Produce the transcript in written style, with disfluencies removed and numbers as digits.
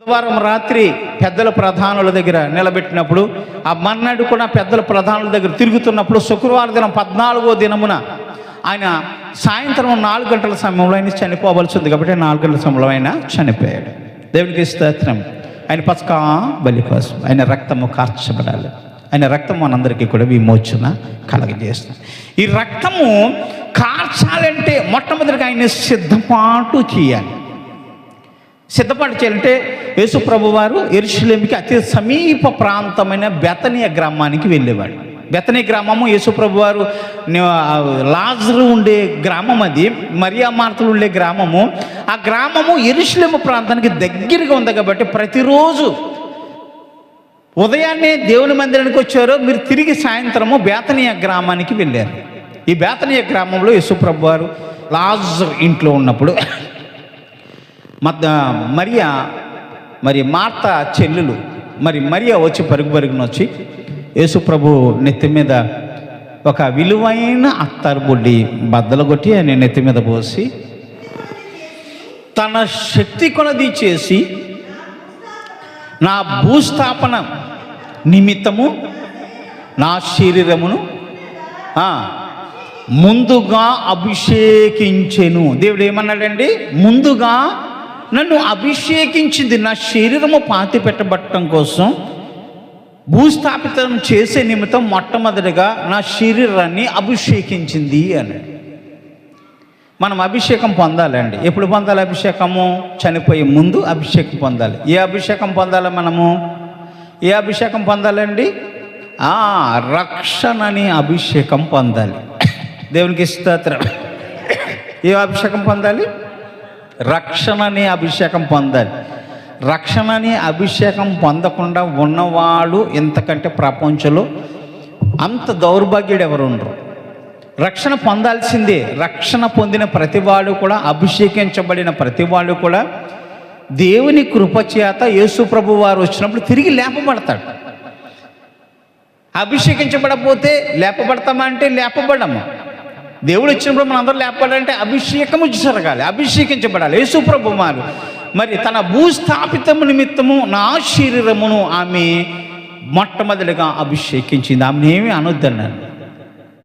బుధవారం రాత్రి పెద్దల ప్రధానుల దగ్గర నిలబెట్టినప్పుడు, ఆ మర్నాడు కూడా పెద్దల ప్రధానుల దగ్గర తిరుగుతున్నప్పుడు, శుక్రవారం దినం 14వ దినమున ఆయన సాయంత్రం 4 గంటల సమయంలో ఆయన చనిపోవలసి ఉంది కాబట్టి 4 గంటల సమయంలో ఆయన చనిపోయాడు. దేవునికి స్తోత్రం. ఆయన పస్కా బలి కోసం ఆయన రక్తము కార్చబడాలి. ఆయన రక్తం మనందరికీ కూడా విమోచన కలగజేస్తుంది. ఈ రక్తము కార్చాలంటే మొట్టమొదటిగా ఆయన సిద్ధపాటు చేయాలి. సిద్ధపాటు చేయాలంటే యేసు ప్రభువారు యెరూషలేముకి అతి సమీప ప్రాంతమైన బెతనియ గ్రామానికి వెళ్ళేవాడు. బెతనియ గ్రామము యేసు ప్రభువారు లాజరు ఉండే గ్రామం, అది మరియా మార్తలు ఉండే గ్రామము. ఆ గ్రామము యెరూషలేము ప్రాంతానికి దగ్గరగా ఉంది కాబట్టి ప్రతిరోజు ఉదయాన్నే దేవుని మందిరానికి వచ్చారు, మీరు తిరిగి సాయంత్రము బేతనీయ గ్రామానికి వెళ్ళారు. ఈ బేతనీయ గ్రామంలో యేసు ప్రభువారు లాజరు ఇంట్లో ఉన్నప్పుడు మరియా మార్త చెల్లెలు మరియా వచ్చి పరుగున వచ్చి యేసు ప్రభు నెత్తి మీద ఒక విలువైన అత్తరు బుడ్డి బద్దలు కొట్టి ఆయన నెత్తి మీద పోసి తన శక్తి కొలది చేసి నా భూస్థాపన నిమిత్తము నా శరీరమును ముందుగా అభిషేకించెను. దేవుడు ఏమన్నాడండి? ముందుగా నన్ను అభిషేకించింది, నా శరీరము పాతి పెట్టబట్టడం కోసం, భూస్థాపితం చేసే నిమిత్తం మొట్టమొదటిగా నా శరీరాన్ని అభిషేకించింది అన్నాడు. మనం అభిషేకం పొందాలండి. ఎప్పుడు పొందాలి అభిషేకము? చనిపోయే ముందు అభిషేకం పొందాలి. ఏ అభిషేకం పొందాలి మనము? ఏ అభిషేకం పొందాలండి? రక్షణని అభిషేకం పొందాలి. దేవునికి స్తోత్రం. ఏ అభిషేకం పొందాలి? రక్షణని అభిషేకం పొందాలి. రక్షణని అభిషేకం పొందకుండా ఉన్నవాడు ఇంతకంటే ప్రపంచంలో అంత దౌర్భాగ్యుడు ఎవరు ఉండరు. రక్షణ పొందాల్సిందే. రక్షణ పొందిన ప్రతివాడు కూడా, అభిషేకించబడిన ప్రతివాడు కూడా దేవుని కృపచేత యేసు ప్రభు వారు వచ్చినప్పుడు తిరిగి లేపబడతాడు. అభిషేకించబడకపోతే లేపబడతామా అంటే లేపబడము. దేవుడు వచ్చినప్పుడు మనం అందరూ లేపబడాలంటే అభిషేకము జరగాలి, అభిషేకించబడాలి. యేసు ప్రభు వారు మరి తన భూస్థాపితము నిమిత్తము నా శరీరమును ఆమె మొట్టమొదటిగా అభిషేకించింది. ఆమెను ఏమీ అనొద్దన్నాను.